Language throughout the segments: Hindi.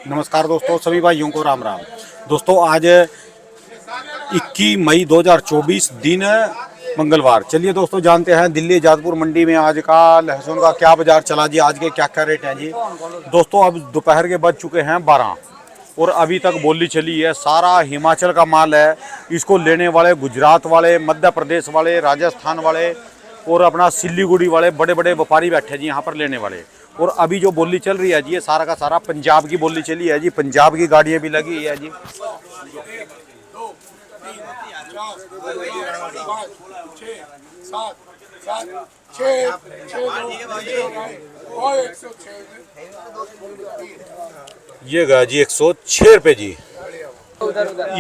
नमस्कार दोस्तों, सभी भाइयों को राम राम। दोस्तों आज 21 मई 2024 दिन मंगलवार। चलिए दोस्तों जानते हैं दिल्ली जादपुर मंडी में आज का लहसुन का क्या बाजार चला जी, आज के क्या क्या रेट हैं जी। दोस्तों अब दोपहर के बज चुके हैं 12 और अभी तक बोली चली है। सारा हिमाचल का माल है, इसको लेने वाले गुजरात वाले, मध्य प्रदेश वाले, राजस्थान वाले और अपना सिलीगुड़ी वाले बड़े बड़े व्यापारी बैठे जी यहाँ पर लेने वाले। और अभी जो बोली चल रही है जी, ये सारा का सारा पंजाब की बोली चली है जी, पंजाब की गाड़ियाँ भी लगी है जी। ये गया जी 106 रुपये जी।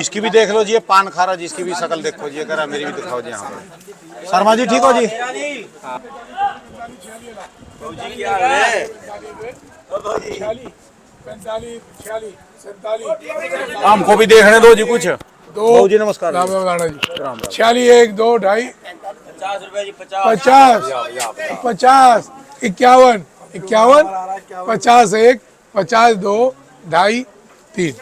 इसकी भी देख लो जी, ये पान खा रहा जी, इसकी भी शक्ल देखो जी, अगर मेरी भी दिखाओ जी। यहाँ पर शर्मा जी ठीक हो जी? हमको भी देखने दो जी कुछ। दो जी नमस्कार। राम राम राणा जी। 46 1 2 2.5 50 रुपए जी। 50 50 51 51 50 1 50 2 2.5 3।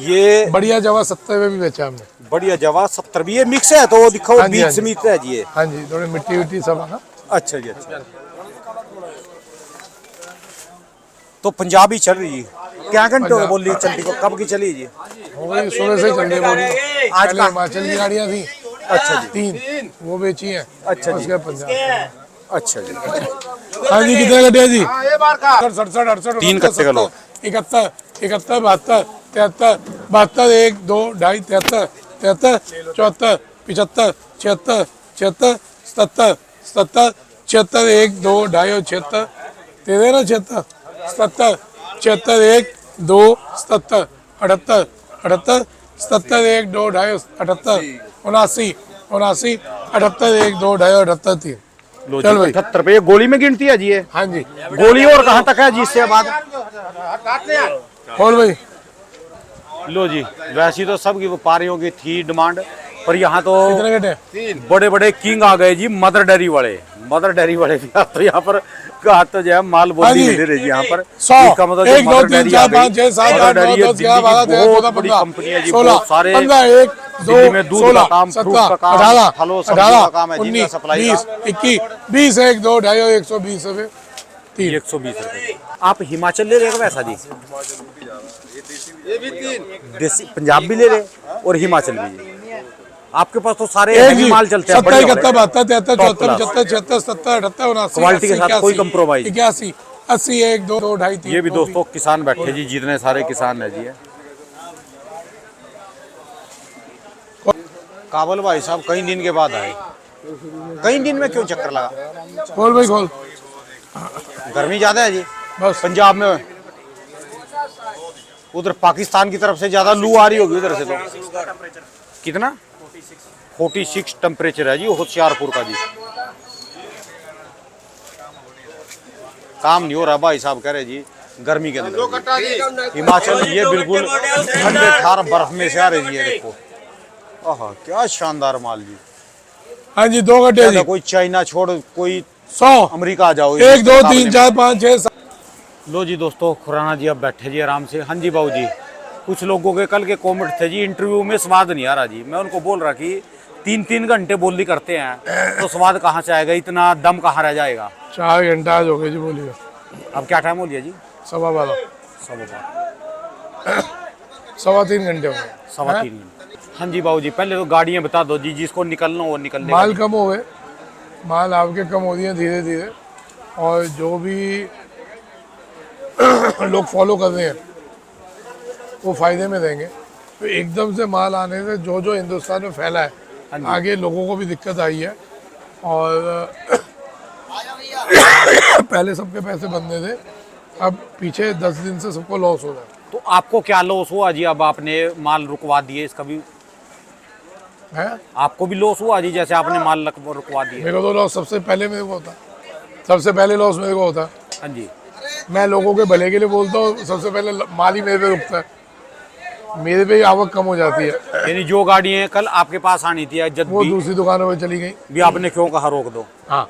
ये बढ़िया जवा 70 में भी बेचा हमने। बढ़िया जवा 70 भी। ये मिक्स है तो दिखाओ, हाँ जी, बीच हाँ जी। समीत है जी ये। हाँ जी, थोड़ी मिट्टी विट्टी सब है ना। अच्छा जी अच्छा। तो पंजाबी चल रही जी, क्या घंटे हो गए बोली चलती को, कब की चली जी? हो गई सुबह से चल रही बोली। आज पहले का हिमाचल की गाड़ियाँ थी अच्छा जी 3, वो बेची हैं। अच्छा जी उसके पंजाब। अच्छा जी। हाँ जी, कितने कटे जी? 67 68 तीन कट्टे का लो। 71 71 72 73 72 1 2 2.5 73 73 74 75 76 76 77 77 76 1 2 2.5 और 76 दे देना 76 77 76 1 2 77 78 78 77 1 2 2.5 78 79 79 78 1 2 2.5 और 78 3। लो चल जी भाई। 78 रुपये गोली में गिनती है जी ये। हाँ जी, गोली और कहाँ तक है जी इससे बाद? बोल भाई। लो जी, वैसी तो सबकी व्यापारियों की थी डिमांड, पर यहाँ तो कितने कटे? बड़े बड़े किंग आ गए जी, मदर डेयरी वाले। मदर डेयरी वाले भी तो यहाँ पर कहा तो जो है माल हाँ बोली जी। मिल रही है जी यहाँ पर। 100 इसका मतलब जो 1 2 मदर 3 डेयरी 4 आ गई। 5 6 7 मदर 8 9 डेयरी 10 दिल्ली 11 की 12 13 बहुत 14 बड़ी 15 कंपनी है जी, 16 बहुत सारे 15 1 2 दिल्ली में दूध का 16 काम, फ्रूट 17 का काम, 18 फलों सब्जियों का काम है, 19 जिनका सप्लाई 20 21 20 1 2 2.5 और 120 रुपए 3। 120 रुपये। आप हिमाचल ले रहे हो वैसा जी? देसी पंजाब भी ले रहे और हिमाचल भी जी। आपके पास तो सारे एक हैवी जी माल चलते हैं 70 बढ़िया 71 वाले। 72 73 Top 74 class। 75 76 77 78 79 क्वालिटी के साथ कोई compromise। 81 80 1 2 2.5 3। ये भी दोस्तों किसान बैठे जी, जितने सारे किसान है जी। काबल भाई साहब कई दिन के बाद आए, कई दिन में क्यों चक्कर लगा? खोल भाई खोल। गर्मी ज्यादा है जी बस पंजाब में, उधर पाकिस्तान की तरफ से ज्यादा लू आ रही होगी उधर से। तो कितना 46 टेम्परेचर है जी होशियारपुर का जी। काम नहीं हो रहा भाई साहब, कह रहे जी गर्मी के अंदर। हिमाचल ये बिल्कुल ठंडे ठार बर्फ में से आ रही है, देखो आहा क्या शानदार माल जी। हाँ जी 2 कटे जी। कोई चाइना छोड़ कोई 100 अमेरिका आ जाओ 1 2 3 4 5 6 7। लो जी दोस्तों, खुराना जी अब बैठे जी आराम से। हाँ जी बाबू जी, कुछ लोगों के कल के कमेंट थे जी, इंटरव्यू में स्वाद नहीं आ रहा जी। मैं उनको बोल रहा कि 3-3 घंटे बोली करते हैं तो स्वाद कहाँ से आएगा, इतना दम कहाँ रह जाएगा। 4 घंटा आज हो गए जी बोलिए। अब क्या टाइम हो गया जी? 12:15 3 घंटे हो गए। 3:15 घंटे। हाँ जी बाबू जी, पहले तो गाड़ियाँ बता दो जी, जिसको निकलना हो निकलने। माल कम हो गए, माल आपके कम हो रही है धीरे धीरे, और जो भी लोग फॉलो कर रहे हैं वो फायदे में रहेंगे। तो एकदम से माल आने से जो जो हिंदुस्तान में फैला है, आगे लोगों को भी दिक्कत आई है। और पहले सबके पैसे बनने थे, अब पीछे 10 दिन से सबको लॉस हो रहा है। तो आपको क्या लॉस हुआ जी? अब आपने माल रुकवा दिए, इसका भी है? आपको भी लॉस हुआ जी, जैसे आपने माल रुकवा दिए? मेरे को तो लॉस सबसे पहले मेरे को होता, सबसे पहले लॉस मेरे को होता। हाँ जी, मैं लोगों के भले के लिए बोलता हूँ, सबसे पहले माल ही मेरे पे रुकता है, मेरे पे ही आवक कम हो जाती है। यानी जो गाड़ियाँ कल आपके पास आनी थी जब वो दूसरी दुकानों पे चली गई भी आपने क्यों कहा रोक दो? हाँ,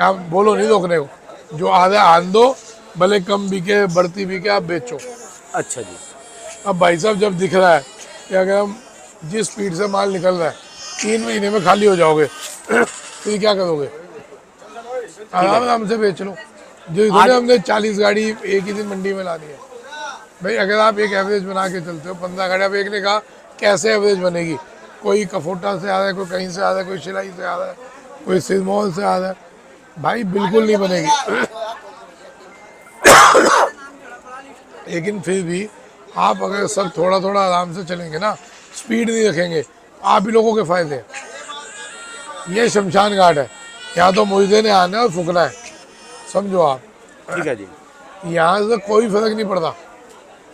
आप बोलो नहीं रोकने को, जो आधे आन दो, भले कम बिके बढ़ती बिके, आप बेचो। अच्छा जी। अब भाई साहब जब दिख रहा है कि अगर हम जिस स्पीड से माल निकल रहा है 3 महीने में खाली हो जाओगे तो ये क्या करोगे? आराम से बेच लो। जो इधर हमने 40 गाड़ी एक ही दिन मंडी में लानी है भाई। अगर आप एक एवरेज बना के चलते हो 15 गाड़ी, अब एक ने कहा कैसे एवरेज बनेगी? कोई कफोटा से आ रहा है, कोई कहीं से आ रहा है, कोई शिलाई से आ रहा है, कोई सिरमौल से आ रहा है, भाई बिल्कुल नहीं बनेगी। लेकिन फिर भी आप अगर सब थोड़ा थोड़ा आराम से चलेंगे ना, स्पीड नहीं रखेंगे, आप ही लोगों के फायदे हैं। ये शमशान घाट है, यहाँ तो मुर्दे ने आना है और फूकना है, समझो आप। ठीक है जी। यहाँ से कोई फर्क नहीं पड़ता।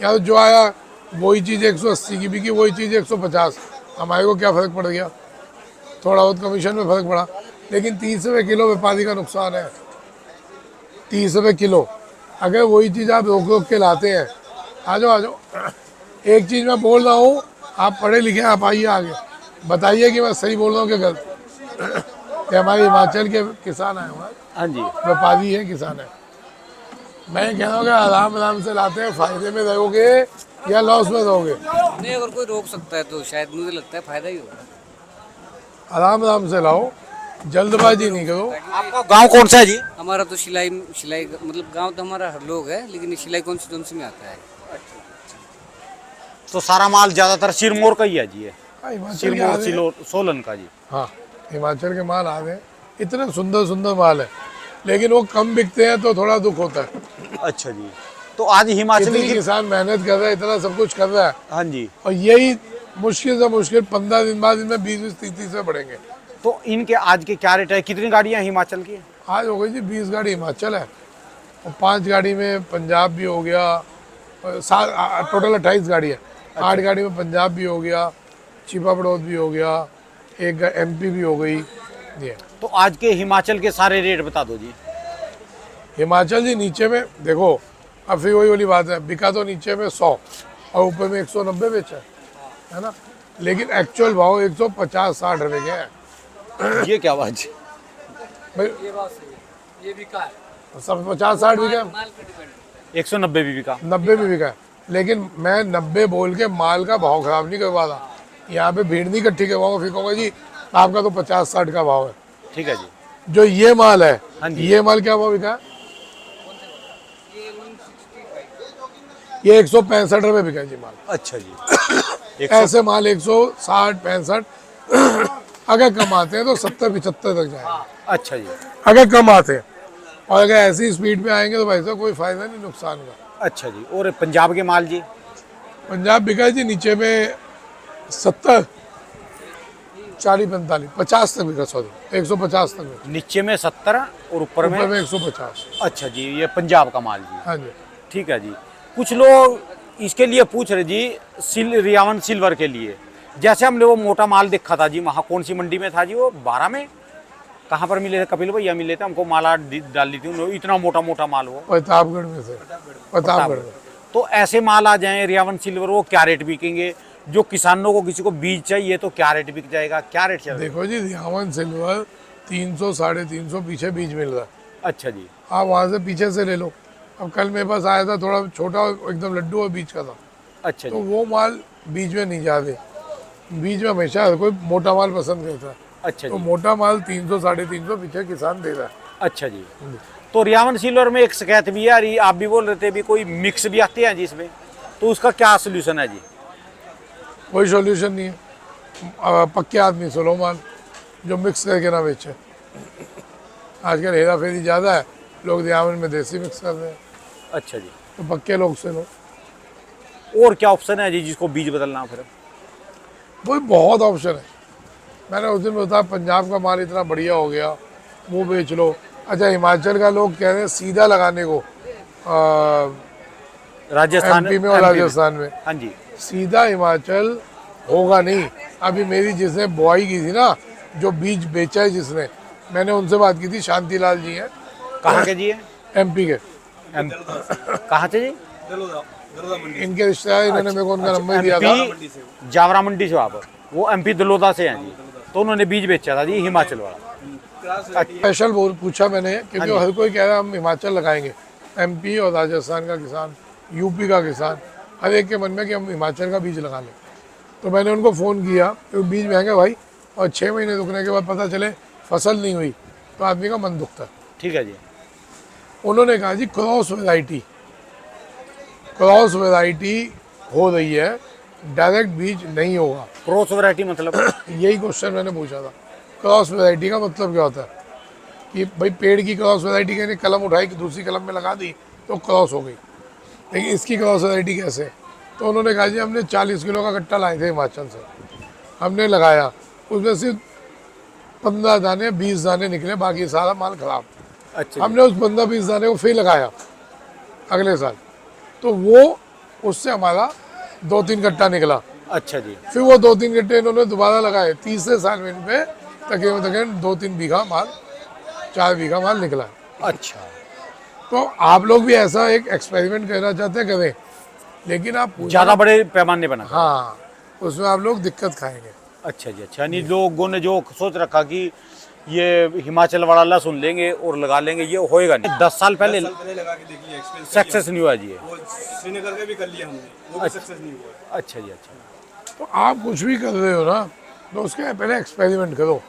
यहाँ तो जो आया वही चीज़ 180 की बिकी, वही चीज़ 150। हमारे को क्या फ़र्क पड़ गया? थोड़ा बहुत कमीशन में फ़र्क पड़ा, लेकिन 30 रुपये किलो व्यापारी का नुकसान है। 30 रुपये किलो। अगर वही चीज़ आप रोक रोक के लाते हैं, आ जाओ आ जाओ। एक चीज़ मैं बोल रहा हूँ, आप पढ़े लिखे, आप आइए आगे बताइए कि मैं सही बोल रहा हूँ कि गलत। कि हमारे हिमाचल के किसान आए हुए हैं, हाँ जी। व्यापारी है, किसान है। मैं कह रहा हूँ कि आराम आराम से लाते हैं, फायदे में रहोगे या लॉस में रहोगे? नहीं, अगर कोई रोक सकता है तो शायद मुझे लगता है फायदा ही होगा। आराम आराम से लाओ, जल्दबाजी नहीं करो। आपका गांव कौन सा है जी? हमारा तो सिलाई सिलाई मतलब गांव तो हमारा हर लोग है, लेकिन सिलाई कॉन्स्टिट्यूंसी में आता है। तो सारा माल ज्यादातर सिरमौर का ही है जी? हाँ, हिमाचल के सिरमौर आधे, सोलन का जी। हाँ हिमाचल के माल आ गए, इतने सुंदर सुंदर माल है, लेकिन वो कम बिकते हैं तो थोड़ा दुख होता है। अच्छा जी। तो आज हिमाचली इतनी किसान मेहनत कर रहा है, इतना सब कुछ कर रहा है, हाँ जी। और यही मुश्किल से मुश्किल 15 दिन बाद इनमें 20-30 से बढ़ेंगे। तो इनके आज के क्या रेट है? कितनी गाड़ियां हिमाचल की? आज हो गई जी 20 गाड़ी हिमाचल है, और 5 गाड़ी में पंजाब भी हो गया, टोटल 28 गाड़ी है। 8 गाड़ी में पंजाब भी हो गया, छिपा बड़ौद भी हो गया, एक MP भी हो गई। ये तो आज के हिमाचल के सारे रेट बता दो जी। हिमाचल जी नीचे में देखो, अब फिर वही वाली बात है, बिका तो नीचे में 100 और ऊपर में 190 बेचा है ना, लेकिन एक्चुअल भाव 150-60 रुपए के हैं। ये क्या बात जी? भाई ये बात सही है, ये बिका है, सब 50-60 बिका है, माल पे डिपेंड। 190 भी बिका। 90 भी बिका है, लेकिन मैं 90 बोल के माल का भाव खराब नहीं करवा रहा। यहाँ पे भीड़ नहीं इकट्ठी करवाऊंगा, फिर कहूँगा जी आपका तो 50-60 का भाव है। ठीक है जी। जो ये माल है, हाँ जी। ये माल क्या भाव बिका है? ये 165 रुपए बिका है जी माल। अच्छा जी। 100 ऐसे माल 160-65 अगर कम आते हैं तो 70-75 तक जाएंगे, अच्छा जी। अगर कम आते हैं। और अगर ऐसी स्पीड में आएंगे तो भाई साहब कोई फायदा नहीं, नुकसान का। अच्छा जी। और पंजाब के माल जी? पंजाब बिका है जी नीचे में 70, 40-45, 50 तक बिका, सॉरी 150 तक बिका, नीचे में 70 और ऊपर में? ऊपर में 150। अच्छा जी, ये पंजाब का माल जी। हाँ जी। ठीक है जी। कुछ लोग इसके लिए पूछ रहे जी, रियावन सिल्वर के लिए, जैसे हमने वो मोटा माल देखा था जी, वहाँ कौन सी मंडी में था जी वो? 12 में? कहाँ पर मिले थे? कपिल भैया मिले थे हमको, माला डाल दी थी उन्होंने, इतना मोटा मोटा माल वो। प्रतापगढ़ में से, प्रतापगढ़ में। तो ऐसे माल आ जाएं रियावन सिल्वर, वो क्या रेट बिकेंगे? जो किसानों को किसी को बीज चाहिए तो क्या रेट बिक जाएगा? क्या रेट चल रहा है? देखो जी रियावन सिल्वर 300-350 पीछे बीज मिल रहा है, अच्छा जी। आप वहाँ से पीछे से ले लो। अब कल मेरे पास आया था, थोड़ा छोटा एकदम लड्डू और बीज का था, अच्छा तो जी। वो माल बीज में नहीं जाते। बीज में हमेशा हर कोई मोटा माल पसंद करता है, अच्छा तो जी। मोटा माल 300-350 पीछे किसान दे रहा है। अच्छा जी। तो रियावन सिल्वर में एक शिकायत भी है यार, आप भी बोल रहे थे भी कोई मिक्स भी आते हैं जी इसमें, तो उसका क्या सोल्यूशन है जी? कोई सॉल्यूशन नहीं है। पक्के आदमी सुनो माल जो मिक्स करके ना बेचे। आजकल हेरा फेरी ज़्यादा है, लोग रियावन में देसी मिक्स कर रहे हैं, अच्छा जी। तो पक्के लोग से लो। और क्या ऑप्शन है जी जिसको बीज बदलना हो फिर? वही बहुत ऑप्शन है। मैंने उस दिन बताया पंजाब का माल इतना बढ़िया हो गया, वो बेच लो। अच्छा हिमाचल का लोग कह रहे हैं सीधा लगाने को, राजस्थान MP में और MP राजस्थान में। हाँ जी। सीधा हिमाचल होगा नहीं। अभी मेरी जिसने बुआई की थी ना, जो बीज बेचा है जिसने, मैंने उनसे बात की थी, शांतिलाल जी हैं, कहाँ के जी है? MP के। कहाँ से जी? इनके रिश्तेदार, इन्होंने मेरे को उनका नंबर दिया था। MP जावरा मंडी से आप, वो MP दलोदा से हैं जी, तो उन्होंने बीज बेचा था जी हिमाचल वाला। स्पेशल बोल पूछा मैंने, क्योंकि हाँ जी। हर कोई कह रहा है हम हिमाचल लगाएंगे। MP और राजस्थान का किसान, UP का किसान, हर एक के मन में कि हम हिमाचल का बीज लगा लें। तो मैंने उनको फ़ोन किया कि बीज महंगे भाई, और 6 महीने रुकने के बाद पता चले फसल नहीं हुई तो आदमी का मन दुखता है। ठीक है जी। उन्होंने कहा जी क्रॉस वैरायटी हो रही है, डायरेक्ट बीज नहीं होगा। क्रॉस वैरायटी मतलब? यही क्वेश्चन मैंने पूछा था, क्रॉस वैरायटी का मतलब क्या होता है? कि भाई पेड़ की क्रॉस वैरायटी कहने कलम उठाई कि दूसरी कलम में लगा दी तो क्रॉस हो गई, लेकिन इसकी क्रॉस वैरायटी कैसे? तो उन्होंने कहा जी हमने 40 किलो का कट्टा लाए थे हिमाचल से, हमने लगाया, उसमें सिर्फ 15 दाने 20 दाने निकले, बाकी सारा माल खराब। अच्छा हमने उस 15-20 दाने को फिर लगाया अगले साल, तो वो उससे हमारा 2-3 कट्टा निकला। अच्छा जी। फिर वो 2-3 कट्टे इन्होंने दोबारा लगाए, तीसरे साल में इन पे तकरीबन 2-3 बीघा माल, 4 बीघा माल निकला है। अच्छा, तो आप लोग भी ऐसा एक एक्सपेरिमेंट करना चाहते हैं करें, लेकिन आप ज्यादा बड़े पैमाने बना। हाँ, उसमें आप लोग दिक्कत खाएंगे। अच्छा जी। अच्छा, यानी लोगों ने जो सोच रखा कि ये हिमाचल वाला लहसुन लेंगे और लगा लेंगे, ये होएगा नहीं। 10 साल पहले लगा के देख लिया, एक्सपेरिमेंट सक्सेस नहीं हुआ जी ये। वो श्रीनगर में भी कर लिया हमने, वो भी सक्सेस नहीं हुआ। अच्छा जी। अच्छा, तो आप कुछ भी कर रहे हो ना, तो उसके पहले एक्सपेरिमेंट करो।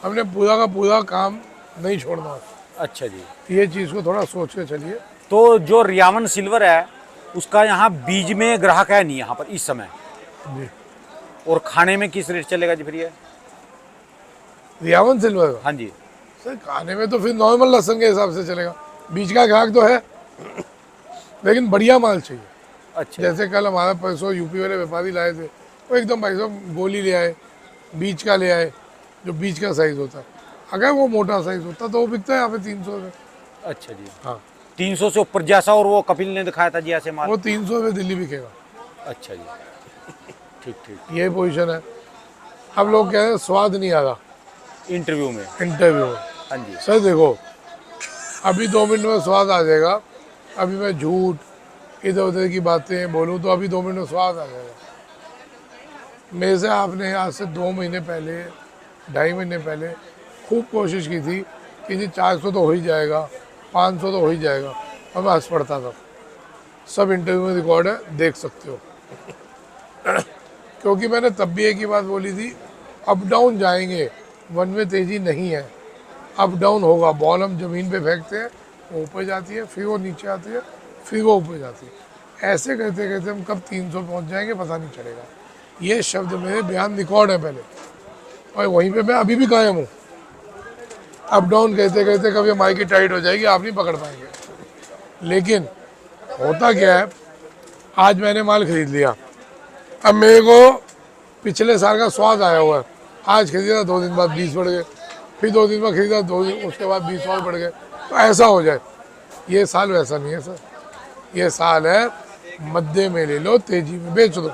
हमने पूरा का पूरा काम नहीं छोड़ना। अच्छा जी। ये चीज़ को थोड़ा सोच के चलिए। तो जो रियावन सिल्वर है उसका यहाँ बीज में ग्राहक है नहीं यहाँ पर इस समय, जी, और खाने में किस रेट चलेगा जी फिर ये? रियावन सिल्वर का हाँ जी। सर खाने में तो फिर नॉर्मल लहसुन के हिसाब से चलेगा, बीज का ग्राहक तो है, लेकिन बढ़िया माल चाहिए। अच्छा। जैसे कल हमारा परसों यूपी वाले व्यापारी लाए थे, वो एकदम भाई साहब गोली ले आए, बीज का ले आए, जो बीज का साइज होता है। अगर वो मोटा साइज होता तो वो बिकता है यहाँ पे 300 रुपये। अच्छा जी। हाँ, 300 से ऊपर जैसा, और वो कपिल ने दिखाया था जी ऐसे माल? वो 300 रुपये दिल्ली बिकेगा। अच्छा जी। ठीक ठीक। ये पोजीशन है। अब लोग कह रहे हैं स्वाद नहीं आ रहा इंटरव्यू में? इंटरव्यू में। हाँ जी। सर देखो, अभी 2 मिनट में स्वाद आ जाएगा। अभी मैं झूठ इधर उधर की बातें बोलूँ तो अभी 2 मिनट में स्वाद आ जाएगा। मेरे से आपने आज से 2 महीने पहले, 2.5 महीने पहले खूब कोशिश की थी कि जी 400 तो हो ही जाएगा, 500 तो हो ही जाएगा, और मैं हंस पड़ता था। सब इंटरव्यू में रिकॉर्ड है, देख सकते हो। क्योंकि मैंने तब भी एक ही बात बोली थी, अप डाउन जाएंगे, वन में तेज़ी नहीं है, अप डाउन होगा। बॉल हम ज़मीन पे फेंकते हैं, वो ऊपर जाती है, फिर वो नीचे आती है, फिर वो ऊपर जाती है। ऐसे करते करते हम कब 300 पहुंच जाएंगे पता नहीं चलेगा। ये शब्द मेरे बयान रिकॉर्ड है पहले, और वहीं पे मैं अभी भी कायम हूँ। अप डाउन कहते कहते कभी मार्केट टाइट हो जाएगी, आप नहीं पकड़ पाएंगे। लेकिन होता क्या है, आज मैंने माल खरीद लिया, अब मेरे को पिछले साल का स्वाद आया हुआ है। आज खरीदा, 2 दिन बाद 20 बढ़ गए, फिर 2 दिन बाद खरीदा, 2 दिन उसके बाद 20 और बढ़ गए। तो ऐसा हो जाए। ये साल वैसा नहीं है सर, ये साल है मध्य में ले लो, तेजी में बेच दो,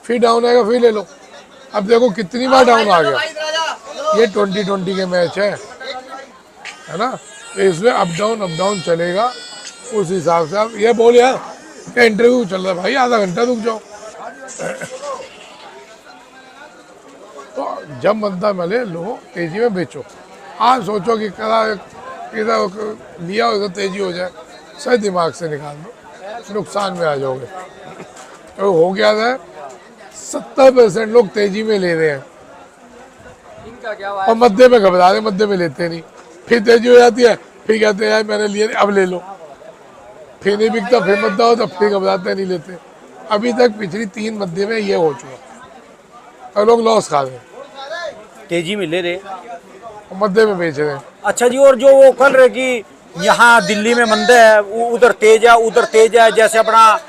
फिर डाउन आएगा फिर ले लो। अब देखो कितनी बार डाउन आ गया। ये 2020 के मैच है ना, तो इसमें अप डाउन चलेगा। उस हिसाब से आप ये बोले यार क्या इंटरव्यू चल रहा है भाई, आधा घंटा रुक जाओ। तो जब बनता मिले लो, तेजी में बेचो। आप सोचो कि करा इधर लिया उधर तेजी हो जाए, सही दिमाग से निकाल दो, नुकसान में आ जाओगे। तो हो गया था 70% लोग तेजी में ले रहे हैं और मध्य में घबरा रहे, मध्य में लेते नहीं। फिर तेजी हो जाती है, फिर कहते हैं यार मैंने लिए अब ले लो, फिर नहीं बिकता, फिर मध्य हो तो फिर घबराते नहीं लेते। अभी तक पिछली 3 मध्य में ये हो चुका और लोग लॉस खा रहे हैं, तेजी में ले रहे। और मध्य में बेच रहे हैं। अच्छा जी। और जो वो कल रहे कि यहाँ दिल्ली में मंदा है, उधर तेज है, उधर तेज है, जैसे अपना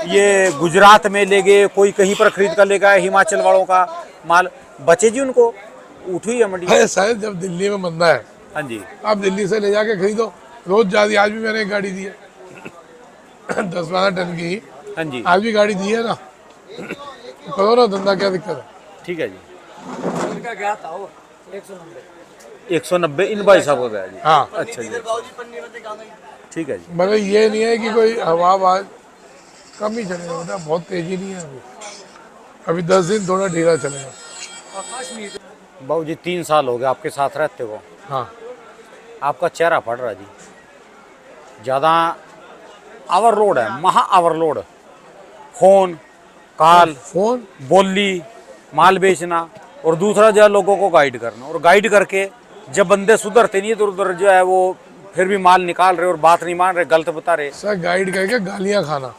ये गुजरात में ले गए, कोई कहीं पर खरीद कर ले गया, हिमाचल वालों का माल बचे जी, उनको उठ हुई है मंडी? अरे शायद जब दिल्ली में मंदा है, हाँ जी। आप दिल्ली से ले जाके खरीदो, रोज जा रही। आज भी मैंने एक गाड़ी दी है 10-12 टन की, हाँ जी। आज भी गाड़ी दी है ना, करो ना धंधा, क्या दिक्कत है। ठीक है जी। इनका क्या था वो? 190 इन भाई साहब हो गया जी। हाँ, अच्छा जी। ठीक है जी। मगर ये नहीं है कि कोई हवा कम ही चलेगा बेटा, बहुत तेजी नहीं है अभी 10 दिन थोड़ा ढीला चलेगा। बाबू जी 3 साल हो गए आपके साथ रहते हो, हाँ, आपका चेहरा फट रहा जी, ज़्यादा ओवरलोड है, महा ओवरलोड। फोन कॉल फोन बोली माल बेचना, और दूसरा जो है लोगों को गाइड करना, और गाइड करके जब बंदे सुधरते नहीं इधर उधर जो है वो फिर भी माल निकाल रहे और बात नहीं मान रहे, गलत बता रहे। सर गाइड करके गालियां खाना,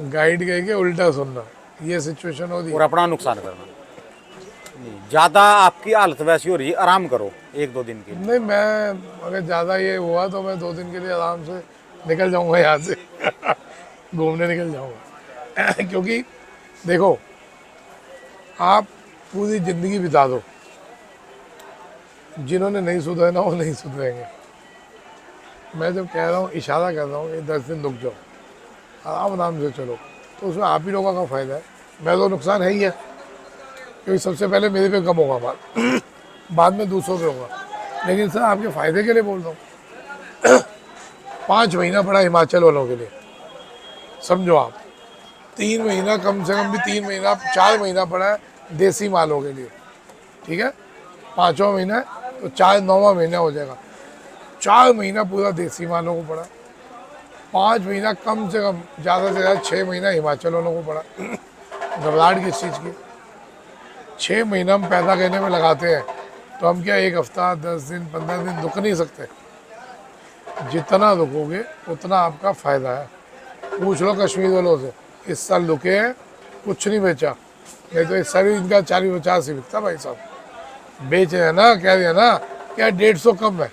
गाइड करके उल्टा सुनना, ये सिचुएशन होती और है। अपना नुकसान करना। ज़्यादा आपकी हालत वैसी हो रही है, आराम करो 1-2 दिन के लिए। नहीं, मैं अगर ज़्यादा ये हुआ तो मैं 2 दिन के लिए आराम से निकल जाऊंगा यहाँ से घूमने निकल जाऊंगा क्योंकि देखो, आप पूरी ज़िंदगी बिता दो, जिन्होंने नहीं सुधरना वो नहीं सुधरेंगे। मैं जब कह रहा हूँ, इशारा कर रहा हूँ कि 10 दिन रुक जाओ, आराम आराम से चलो, तो उसमें आप ही लोगों का फ़ायदा है। मेरा तो नुकसान है ही है, क्योंकि सबसे पहले मेरे पे कम होगा माल बाद में दूसरों पे होगा। लेकिन सर आपके फ़ायदे के लिए बोल रहा हूँ 5 महीना पड़ा हिमाचल वालों के लिए, समझो आप। 3 महीना, कम से कम भी 3 महीना, 4 महीना पड़ा है देसी मालों के लिए, ठीक है। 5वां महीना है तो 9वां महीना हो जाएगा। 4 महीना पूरा देसी मालों को पड़ा, 5 महीना कम से कम, ज़्यादा से ज़्यादा 6 महीना हिमाचल वालों को पड़ा। घबराहट किस चीज़ की? 6 महीना हम पैदा करने में लगाते हैं, तो हम क्या 1 हफ्ता, 10 दिन, 15 दिन रुक नहीं सकते? जितना रुकोगे उतना आपका फ़ायदा है। पूछ लो कश्मीर वालों से, इस साल रुके हैं, कुछ नहीं बेचा, नहीं तो इस साल ही इनका 40-50 ही बिकता भाई साहब। बेच रहे हैं ना, कह रहे हैं ना क्या 150 कम है,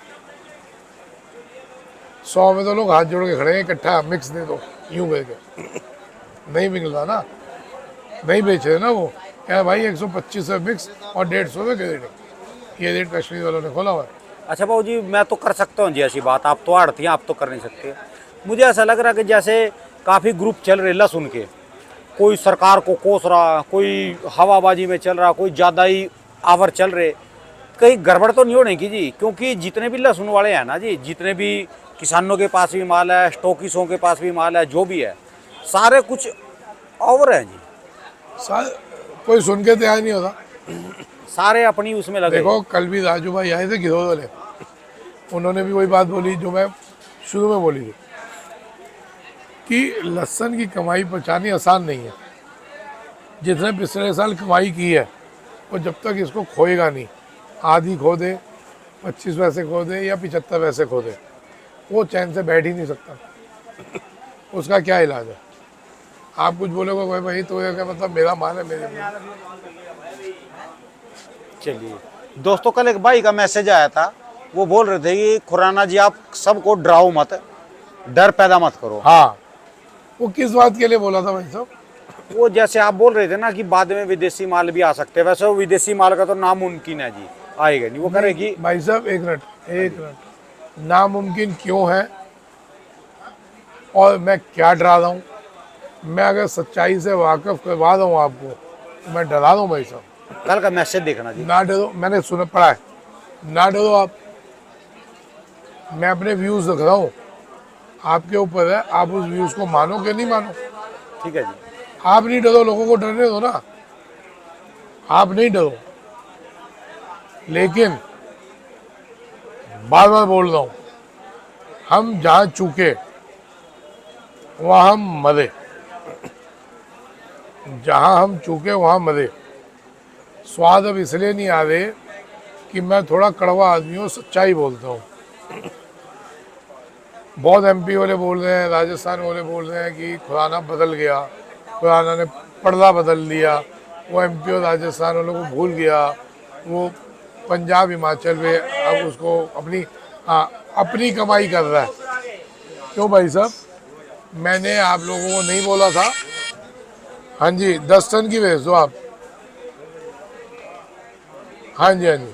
100 में तो लोग हाथ जोड़ के खड़े हैं, इकट्ठा मिक्स दे दो यूँ करके नहीं मिल रहा ना, नहीं बेच रहे ना वो, क्या भाई 125 है मिक्स और 150 में ग्रेडिंग, ये रेट कश्मीर वालों ने खोला हुआ है। अच्छा बाबू जी, मैं तो कर सकता हूँ जी ऐसी बात, आप तो आड़ती हैं, आप तो कर नहीं सकते। मुझे ऐसा लग रहा है कि जैसे काफ़ी ग्रुप चल रहे लहसुन के, कोई सरकार को कोस रहा, कोई हवाबाजी में चल रहा, कोई ज़्यादा ही आवर चल रहे, कहीं गड़बड़ तो नहीं होने की जी? क्योंकि जितने भी लहसुन वाले हैं ना जी, जितने भी किसानों के पास भी माल है, स्टॉकिसों के पास भी माल है, जो भी है, सारे कुछ ओवर हैं जी, कोई सुन के तैयार नहीं होता। सारे अपनी उसमें लगे। देखो कल भी राजू भाई आए थे गिरोह वाले, उन्होंने भी वही बात बोली जो मैं शुरू में बोली थी कि लहसुन की कमाई बचानी आसान नहीं है। जितने पिछले साल कमाई की है वो जब तक इसको खोएगा नहीं, आधी खो दे, 25 पैसे खो दे या 75 पैसे खो दे, वो चैन से बैठ ही नहीं सकता। उसका क्या इलाज है? आप कुछ बोलोगे भाई तो ये क्या मतलब मेरा माल है मेरे माल। चलिए दोस्तों, कल एक भाई का मैसेज आया था, वो बोल रहे थे कि खुराना जी आप सबको डराओ मत, डर पैदा मत करो। हाँ, वो किस बात के लिए बोला था भाई साहब? वो जैसे आप बोल रहे थे ना कि बाद में विदेशी माल भी आ सकते हैं, वैसे वो विदेशी माल का तो नामुमकिन है जी, आएगा नहीं। वो करेगी भाई साहब एक मिनट, नामुमकिन क्यों है और मैं क्या डरा रहा हूँ? मैं अगर सच्चाई से वाकिफ करवा रहा हूँ आपको तो मैं डरा रहा हूँ भाई साहब। कल का मैसेज देखना जी। ना डरो, मैंने सुना पढ़ा है, ना डरो आप। मैं अपने व्यूज़ रख रहा हूँ, आपके ऊपर है, आप उस व्यूज़ को मानो कि नहीं मानो। ठीक है जी, आप नहीं डरो, लोगों को डरने दो ना, आप नहीं डरो। लेकिन बार बार बोल रहा हूँ, हम जहाँ चूके वहाँ हम मरे, जहाँ हम चूके वहाँ मरे। स्वाद अब इसलिए नहीं आ रहे कि मैं थोड़ा कड़वा आदमी हूँ, सच्चाई बोलता हूँ। बहुत एमपी वाले बोल रहे हैं, राजस्थान वाले बोल रहे हैं कि खुराना बदल गया, खुराना ने पर्दा बदल लिया, वो एमपी और राजस्थान वालों को भूल गया, वो पंजाब हिमाचल में अब उसको अपनी कमाई कर रहा है। क्यों भाई साहब? मैंने आप लोगों को नहीं बोला था? हाँ जी, 10 टन की भेज दो आप। हाँ जी, हाँ जी।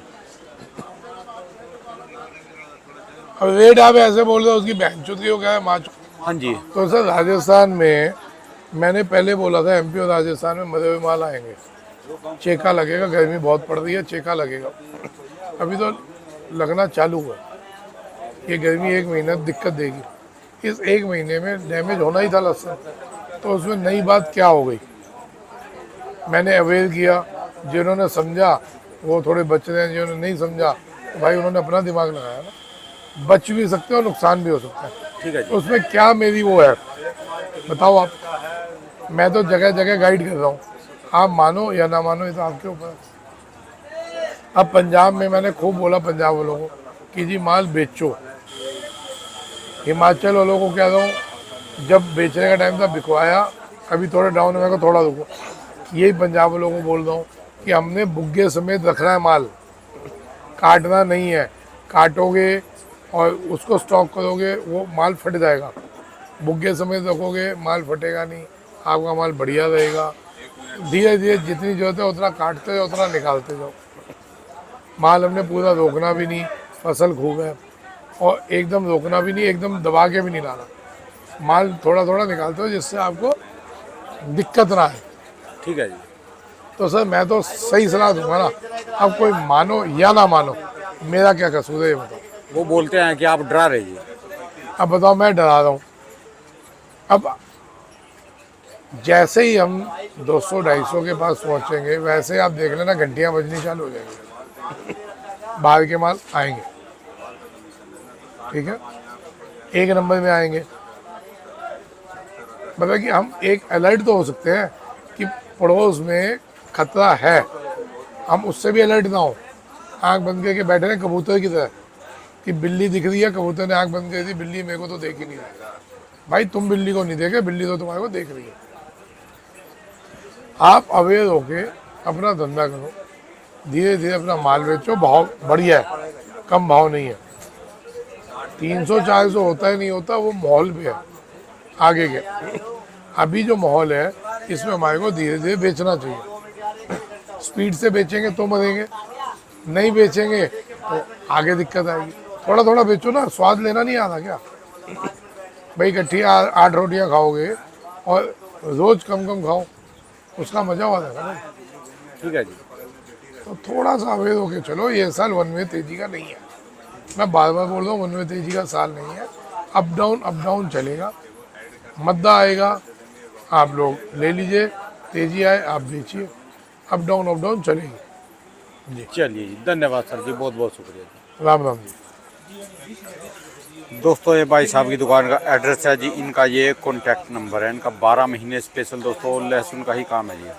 अब रेट आप ऐसे बोल रहे हो उसकी बहन चुकी हो गया है माँ। हाँ जी। तो सर राजस्थान में मैंने पहले बोला था एमपी और राजस्थान में मरे हुए माल आएंगे, चेका लगेगा, गर्मी बहुत पड़ रही है, चेका लगेगा। अभी तो लगना चालू हुआ, ये गर्मी 1 महीना दिक्कत देगी। इस 1 महीने में डैमेज होना ही था लहसुन, तो उसमें नई बात क्या हो गई? मैंने अवेयर किया, जिन्होंने समझा वो थोड़े बच रहे हैं, जिन्होंने नहीं समझा तो भाई उन्होंने अपना दिमाग लगाया ना। बच भी सकते हैं और नुकसान भी हो सकता है। ठीक है जी। उसमें क्या मेरी वो है, बताओ आप, मैं तो जगह जगह गाइड कर रहा हूँ, आप मानो या ना मानो ये तो आपके ऊपर है। अब पंजाब में मैंने खूब बोला पंजाब वालों को कि जी माल बेचो, हिमाचल वालों को कह रहा हूँ जब बेचने का टाइम था बिकवाया, अभी थोड़ा डाउन है, थोड़ा रुको। यही पंजाब वालों को बोल रहा हूँ कि हमने बुग्गे समेत रखना है माल, काटना नहीं है। काटोगे और उसको स्टॉक करोगे वो माल फट जाएगा, बुग्गे समेत रखोगे माल फटेगा नहीं, आपका माल बढ़िया रहेगा। धीरे धीरे जितनी जरूरत है उतना काटते जाओ, उतना निकालते जाओ। माल हमने पूरा रोकना भी नहीं, फसल खूब है, और एकदम रोकना भी नहीं, एकदम दबा के भी नहीं लाना, माल थोड़ा थोड़ा निकालते हो जिससे आपको दिक्कत ना आए। ठीक है जी। तो सर मैं तो सही सलाह दूंगा ना, अब कोई मानो या ना मानो, मेरा क्या कसूर है ये बताओ। वो बोलते हैं कि आप डरा रहे। अब बताओ मैं डरा रहा हूँ? अब जैसे ही हम 200-250 के पास पहुँचेंगे वैसे आप देख लेना घंटियाँ बजनी चालू हो जाएंगी, बाहर के माल आएंगे, ठीक है, एक नंबर में आएंगे। मतलब कि हम एक अलर्ट तो हो सकते हैं कि पड़ोस में खतरा है, हम उससे भी अलर्ट ना हो, आंख बंद करके बैठे हैं कबूतर की तरह कि बिल्ली दिख रही है, कबूतर ने आंख बंद कर दी, बिल्ली मेरे को तो देख ही नहीं रही। भाई तुम बिल्ली को नहीं देखे, बिल्ली तो तुम्हारे को देख रही है। आप अवेयर होके अपना धंधा करो, धीरे धीरे अपना माल बेचो, भाव बढ़िया है, कम भाव नहीं है। 300-400 होता है नहीं होता, वो माहौल पे है आगे के। अभी जो माहौल है इसमें हमारे को धीरे धीरे बेचना चाहिए। स्पीड से बेचेंगे तो मरेंगे, नहीं बेचेंगे तो आगे दिक्कत आएगी। थोड़ा थोड़ा बेचो ना, स्वाद लेना नहीं आता क्या भाई? इकट्ठी 8 रोटियां खाओगे और रोज कम कम खाओ, उसका मजा आ जाएगा ना। ठीक है जी। तो थोड़ा सा अवेयर होके चलो, ये साल वन वे तेजी का नहीं है, मैं बार बार बोल रहा हूँ, वन वे तेजी का साल नहीं है। अप डाउन चलेगा, मद्दा आएगा, आप लोग ले लीजिए, तेजी आए आप बेचिए, अप डाउन चलेगी। चलिए जी, धन्यवाद सर जी, बहुत बहुत शुक्रिया जी। राम राम जी। दोस्तों ये भाई साहब की दुकान का एड्रेस है जी, इनका ये कॉन्टैक्ट नंबर है, इनका 12 महीने स्पेशल दोस्तों लहसुन का ही काम है जी।